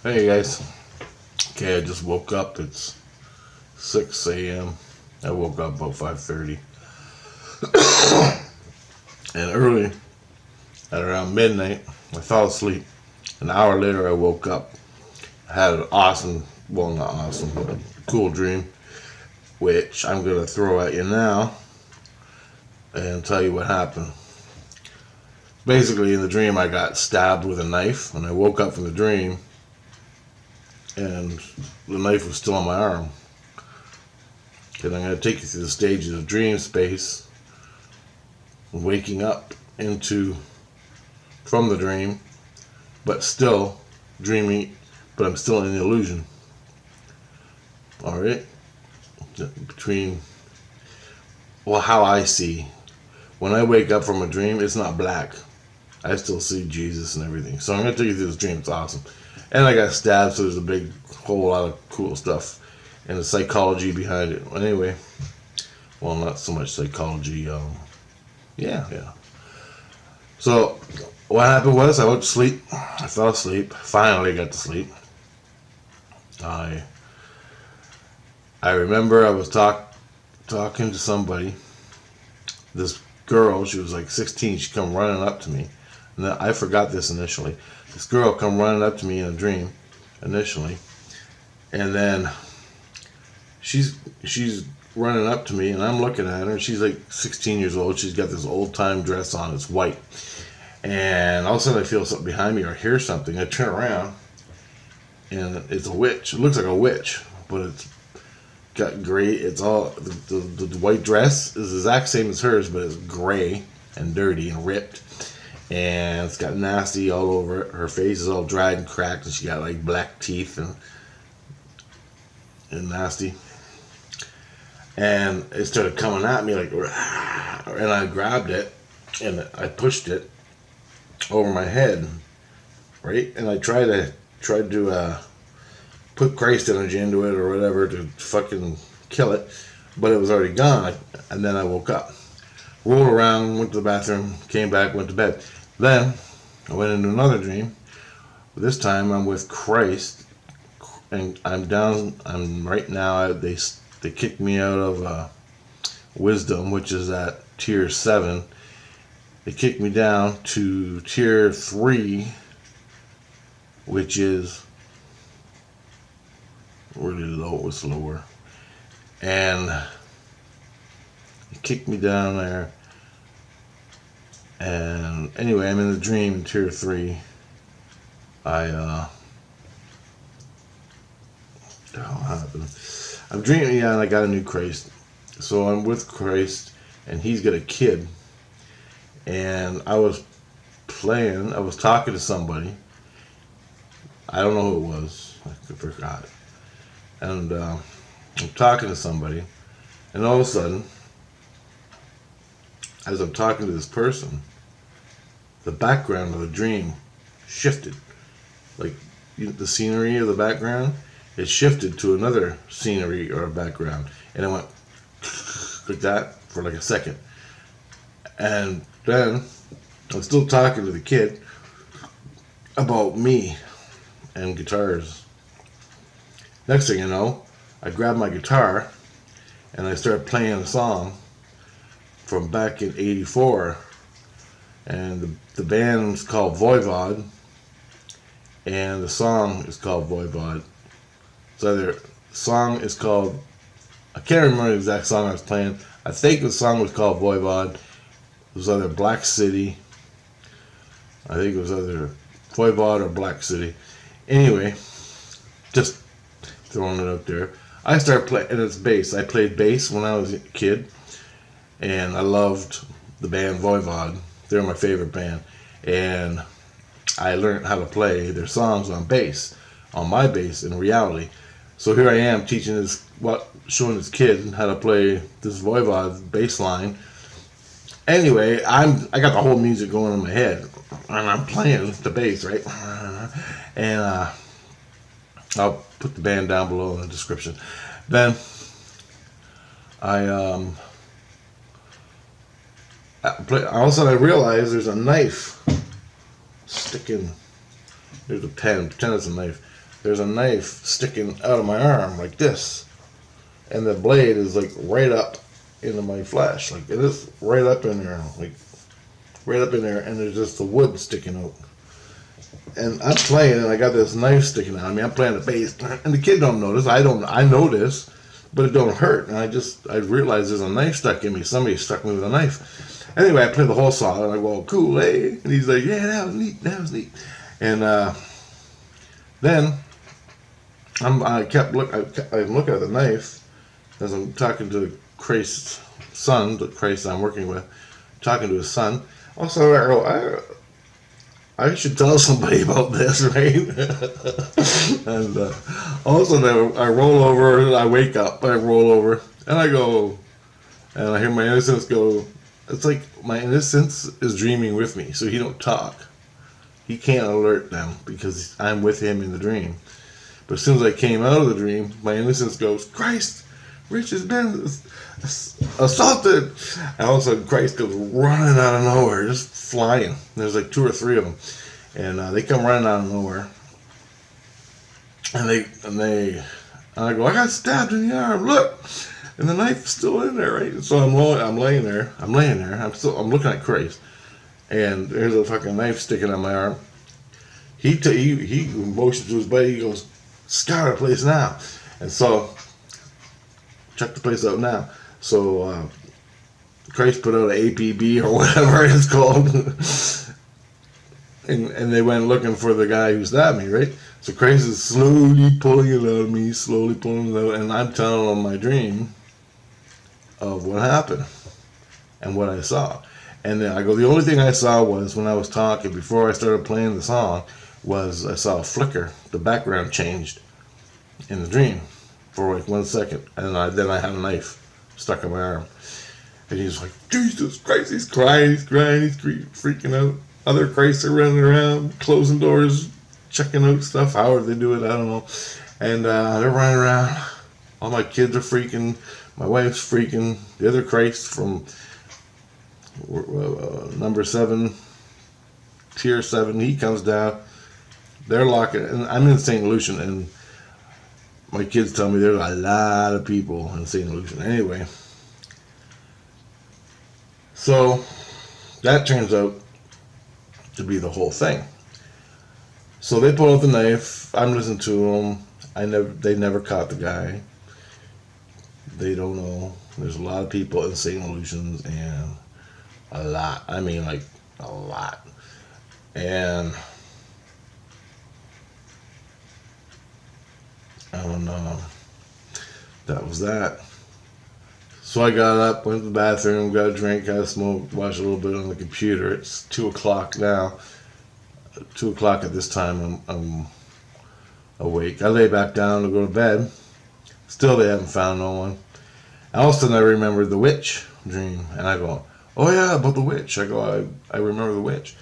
Hey guys. Okay, I just woke up. It's 6 a.m. I woke up about 5:30. And early, at around midnight, I fell asleep. An hour later, I woke up. I had an awesome, well, not awesome, but a cool dream, which I'm going to throw at you now and tell you what happened. Basically, in the dream, I got stabbed with a knife, and I woke up from the dream, and the knife was still on my arm. And I'm going to take you through the stages of dream space, waking up into from the dream, but still dreaming, but I'm still in the illusion. All right, between how I see when I wake up from a dream, it's not black. I still see Jesus and everything. So I'm gonna take you through this dream. It's awesome, and I got stabbed, so there's a big whole lot of cool stuff and the psychology behind it. Anyway, well, not so much psychology. Yeah. So what happened was I went to sleep. I fell asleep. Finally got to sleep. I I remember I was talking to somebody. This girl, she was like 16. She come running up to me, and I forgot this initially. This girl come running up to me in a dream, initially, and then she's running up to me, and I'm looking at her. She's like 16 years old. She's got this old time dress on. It's white. And all of a sudden I feel something behind me or hear something. I turn around and it's a witch. It looks like a witch, but it's got gray. It's all, the white dress is the exact same as hers, but it's gray and dirty and ripped. And it's got nasty all over it. Her face is all dried and cracked, and she got like black teeth and nasty. And it started coming at me like, and I grabbed it and I pushed it over my head, right? And I tried to put Christ energy into it or whatever to fucking kill it, but it was already gone. And then I woke up, rolled around, went to the bathroom, came back, went to bed. Then I went into another dream. This time I'm with Christ, and I'm down. I'm right now. They kicked me out of wisdom, which is at tier 7. They kicked me down to tier 3, which is really low. It was lower. And they kicked me down there. And anyway, I'm in the dream in tier 3. What happened? I'm dreaming, yeah, and I got a new Christ. So I'm with Christ, and he's got a kid. And I was talking to somebody. I don't know who it was. I forgot. And I'm talking to somebody. And all of a sudden, as I'm talking to this person, the background of the dream shifted. Like the scenery of the background, it shifted to another scenery or a background. And it went like that for like a second. And then I'm still talking to the kid about me and guitars. Next thing you know, I grabbed my guitar and I started playing a song from back in '84. And the band's called Voivod, and the song is called Voivod. So the song is called, I can't remember the exact song I was playing. I think the song was called Voivod. It was either Black City. I think it was either Voivod or Black City. Anyway, just throwing it out there. I started playing, and it's bass. I played bass when I was a kid, and I loved the band Voivod. They're my favorite band. And I learned how to play their songs on bass, on my bass in reality. So here I am teaching showing this kid how to play this Voivod bass line. Anyway, I got the whole music going in my head, and I'm playing the bass, right? And I'll put the band down below in the description. Then all of a sudden I realize there's a knife sticking. There's a pen. Pretend it's a knife there's a knife sticking out of my arm like this, and the blade is like right up into my flesh, like it is right up in there, like right up in there, and there's just the wood sticking out. And I'm playing, and I got this knife sticking out. I mean, I'm playing the bass, and the kid don't notice. I don't. I notice, but it don't hurt. And I realize there's a knife stuck in me. Somebody stuck me with a knife. Anyway, I play the whole song, and I go, "Cool, eh?" And he's like, "Yeah, that was neat. That was neat." And then I'm looking at the knife as I'm talking to Christ's son, the Christ I'm working with, talking to his son. Also, I should tell somebody about this, right? And all of a sudden I roll over, I wake up, I roll over, and I go, and I hear my innocence go, it's like my innocence is dreaming with me, so he don't talk. He can't alert them because I'm with him in the dream. But as soon as I came out of the dream, my innocence goes, Christ, Rich has been assaulted. And all of a sudden, Christ goes running out of nowhere, just flying. There's like 2 or 3 of them. And they come running out of nowhere. And I go, I got stabbed in the arm, look. And the knife is still in there, right? So I'm laying there. I'm looking at Christ. And there's a fucking knife sticking on my arm. He motions to his buddy. He goes, scour the place now. And so, check the place out now. So, Christ put out an APB or whatever it's called. and they went looking for the guy who stabbed me, right? So Christ is slowly pulling it out of me, slowly pulling it out. And I'm telling him my dream of what happened and what I saw. And then I go, the only thing I saw was when I was talking, before I started playing the song, was I saw a flicker. The background changed in the dream for like 1 second. And then I had a knife stuck in my arm. And he's like, Jesus Christ, he's crying, he's freaking out. Other Christs are running around, closing doors, checking out stuff. How they do it, I don't know. And they're running around. All my kids are freaking. My wife's freaking. The other Christ from number 7, tier 7, he comes down. They're locking, and I'm in St. Lucian, and my kids tell me there's a lot of people in St. Lucian. Anyway, so that turns out to be the whole thing. So they pull out the knife. I'm listening to them. They never caught the guy. They don't know. There's a lot of people in St. Lucian's, and a lot. I mean, like, a lot. And that was that. So I got up, went to the bathroom, got a drink, had a smoke, watched a little bit on the computer. It's 2 o'clock now. 2 o'clock at this time, I'm awake. I lay back down to go to bed. Still, they haven't found no one. And all of a sudden, I remembered the witch dream. And I go, oh yeah, about the witch. I go, I remember the witch.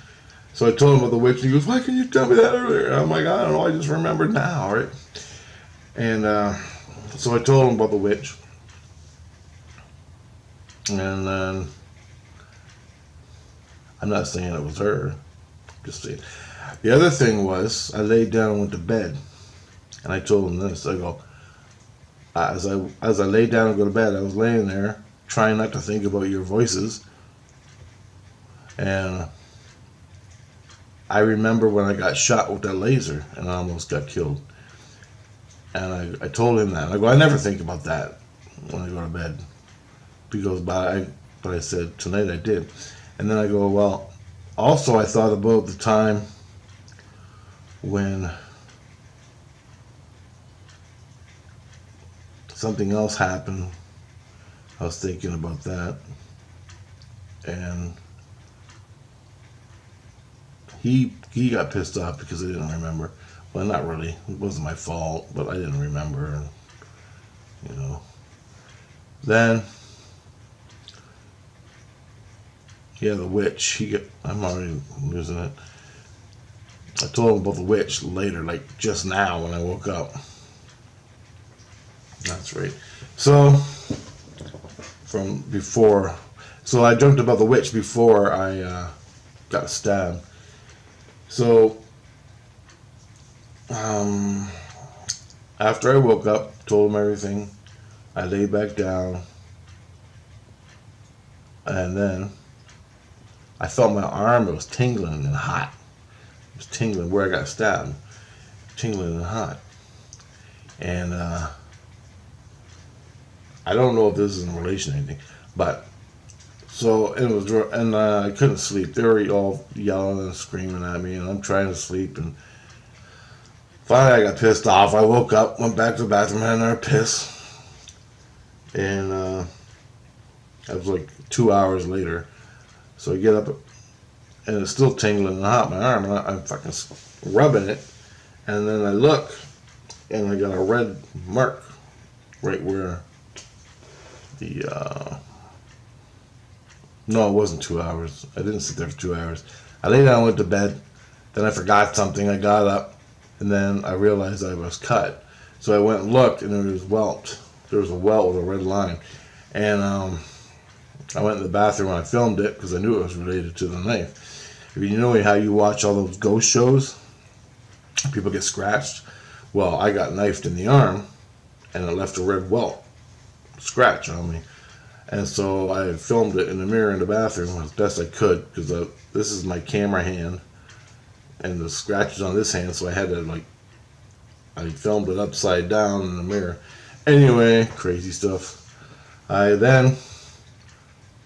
So I told him about the witch, and he goes, why couldn't you tell me that earlier? And I'm like, I don't know, I just remembered now, right? And so I told him about the witch. And then, I'm not saying it was her, just saying. The other thing was, I laid down and went to bed. And I told him this, I go, as I laid down and go to bed, I was laying there, trying not to think about your voices. And I remember when I got shot with that laser and I almost got killed. And I told him that. I go, I never think about that when I go to bed. Because, but I said, tonight I did. And then I go, well, also I thought about the time when something else happened. I was thinking about that. And he got pissed off because I didn't remember. Well, not really. It wasn't my fault, but I didn't remember. And, you know. Then, yeah, the witch. I'm already losing it. I told him about the witch later, like just now when I woke up. That's right. So, from before. So I dreamt about the witch before I got stabbed. So, after I woke up, told him everything, I laid back down, and then I felt my arm. It was tingling and hot. It was tingling where I got stabbed, tingling and hot. And I don't know if this is in relation to anything, but so it was, and I couldn't sleep. They were all yelling and screaming at me, and I'm trying to sleep. And finally, I got pissed off. I woke up, went back to the bathroom, had another piss, and it was like 2 hours later. So I get up, and it's still tingling and hot, my arm, and I'm fucking rubbing it, and then I look, and I got a red mark right where the, no, it wasn't 2 hours. I didn't sit there for 2 hours. I lay down, went to bed, then I forgot something, I got up, and then I realized I was cut. So I went and looked, and it was welt. There was a welt with a red line, and I went in the bathroom and I filmed it because I knew it was related to the knife. If you know how you watch all those ghost shows, people get scratched. Well, I got knifed in the arm, and it left a red welt scratch on me. And so I filmed it in the mirror in the bathroom as best I could, because this is my camera hand, and the scratch is on this hand, so I had to, I filmed it upside down in the mirror. Anyway, crazy stuff. I then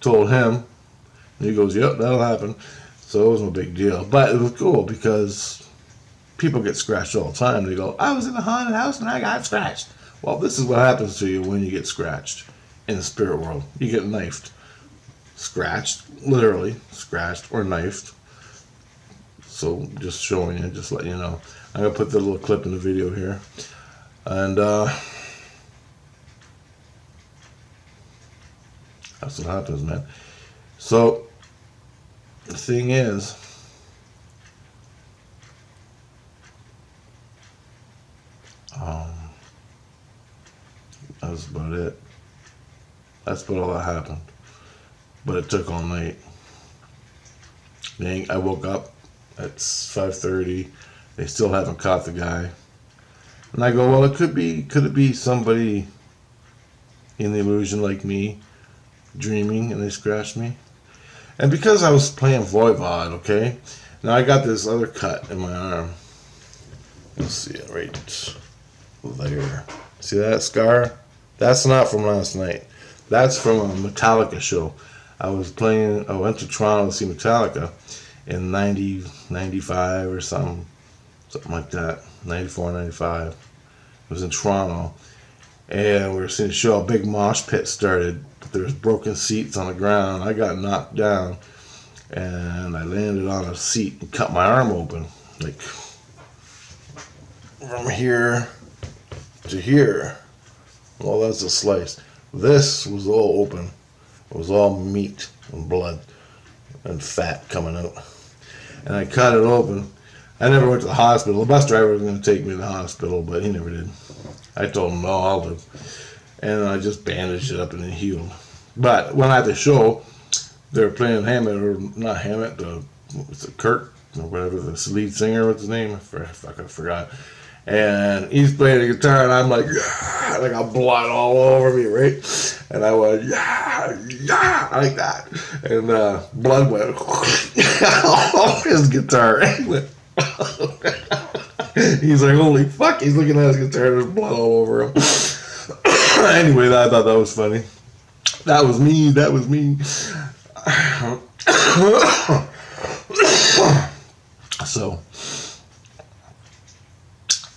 told him, and he goes, yep, that'll happen. So it wasn't a big deal. But it was cool because people get scratched all the time. They go, I was in a haunted house and I got scratched. Well, this is what happens to you when you get scratched in the spirit world. You get knifed. Scratched, literally, scratched or knifed. So just showing you, just letting you know. I'm going to put the little clip in the video here. And that's what happens, man. So the thing is, that's about it. That's about all that happened. But it took all night. I woke up at 5:30. They still haven't caught the guy. And I go, well, could it be somebody in the illusion like me, dreaming, and they scratched me? And because I was playing Voivod, okay? Now I got this other cut in my arm. You'll see it right there. See that scar? That's not from last night. That's from a Metallica show. I went to Toronto to see Metallica in 95 or something like that. 94, 95. It was in Toronto. And we were seeing a show. A big mosh pit started. There was broken seats on the ground. I got knocked down, and I landed on a seat and cut my arm open, like from here to here. Well, that's a slice. This was all open. It was all meat and blood and fat coming out. And I cut it open. I never went to the hospital. The bus driver was going to take me to the hospital, but he never did. I told him, no, I'll live. And I just bandaged it up and it healed. But when I had the show, they were playing Hammett, or not Hammett, Kurt, or whatever, the lead singer, what's his name? I forgot. And he's playing the guitar, and I'm like, yeah, I got blood all over me, right? And I went, yeah, yeah, like that. And blood went off his guitar. He's like, holy fuck, he's looking at his guitar, there's blood all over him. Anyway, I thought that was funny. That was me. So,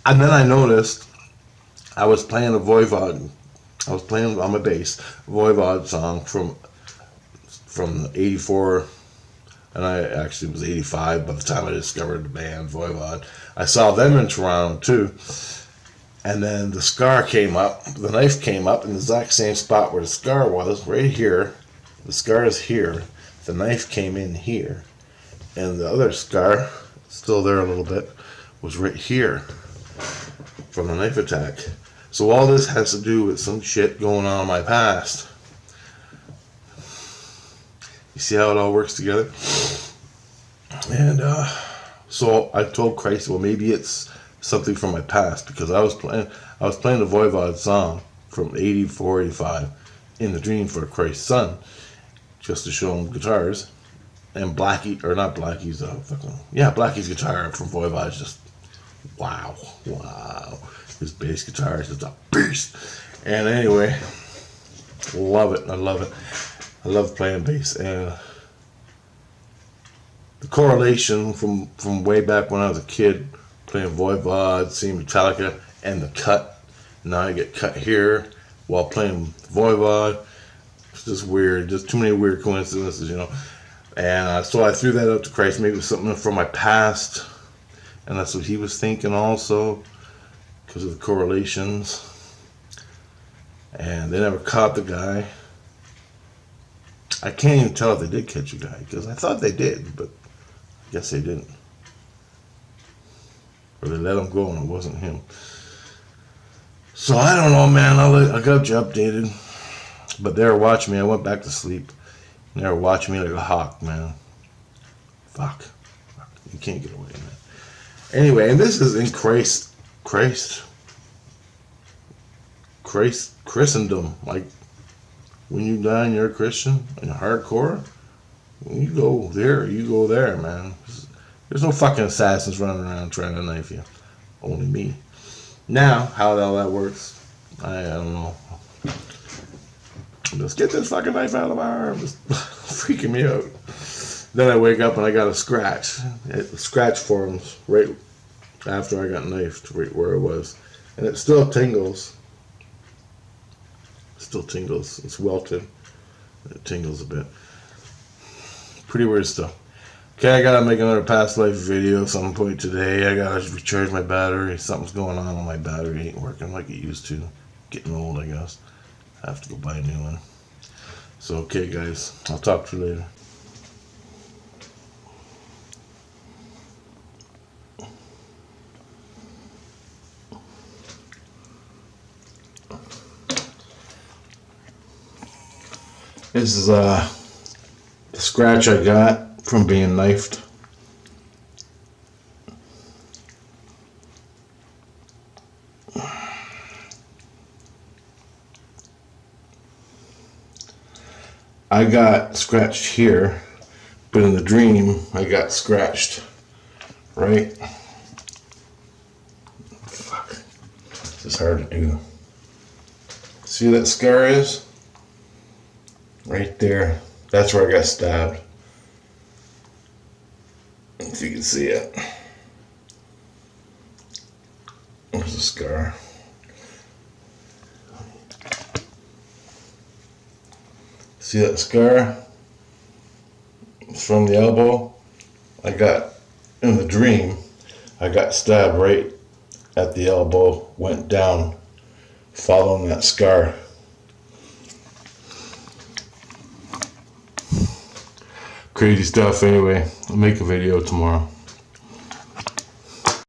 and then I noticed I was playing a Voivod. I was playing on my bass, Voivod song from 84, and I actually was 85 by the time I discovered the band Voivod. I saw them in Toronto too. And then the scar came up, the knife came up in the exact same spot where the scar was, right here. The scar is here. The knife came in here. And the other scar, still there a little bit, was right here from the knife attack. So all this has to do with some shit going on in my past. You see how it all works together? And so I told Christ, well, maybe it's something from my past, because I was playing the Voivod song from 84, 85 in the dream for Christ's Son, just to show him guitars. And Blackie, or not Blackie's, Blackie's guitar from Voivod is just wow. His bass guitar is just a beast. And anyway, love it. I love it. I love playing bass. And the correlation from way back when I was a kid, playing Voivod, seeing Metallica, and the cut. Now I get cut here while playing Voivod. It's just weird. Just too many weird coincidences, you know. And so I threw that up to Christ. Maybe it was something from my past. And that's what he was thinking also, because of the correlations. And they never caught the guy. I can't even tell if they did catch a guy, because I thought they did, but I guess they didn't. Or they let him go and it wasn't him. So I don't know, man. I got you updated. But they were watching me. I went back to sleep. And they were watching me like a hawk, man. Fuck. You can't get away, man. Anyway, and this is in Christendom. Like, when you die and you're a Christian and hardcore, when you go there, man. There's no fucking assassins running around trying to knife you. Only me. Now, how the hell that works, I don't know. Just get this fucking knife out of my arm. It's freaking me out. Then I wake up and I got a scratch. Scratch forms right after I got knifed, right where it was. And it still tingles. It's welted. It tingles a bit. Pretty weird stuff. Okay, I gotta make another past life video at some point today. I gotta recharge my battery. Something's going on with my battery. It ain't working like it used to. Getting old, I guess. I have to go buy a new one. So, okay, guys. I'll talk to you later. This is the scratch I got from being knifed. I got scratched here, but in the dream I got scratched right. Fuck. This is hard to do. See where that scar is? Right there. That's where I got stabbed. If you can see it. There's a scar. See that scar? It's from the elbow. I got, in the dream, I got stabbed right at the elbow, went down, following that scar. Crazy stuff. Anyway, I'll make a video tomorrow.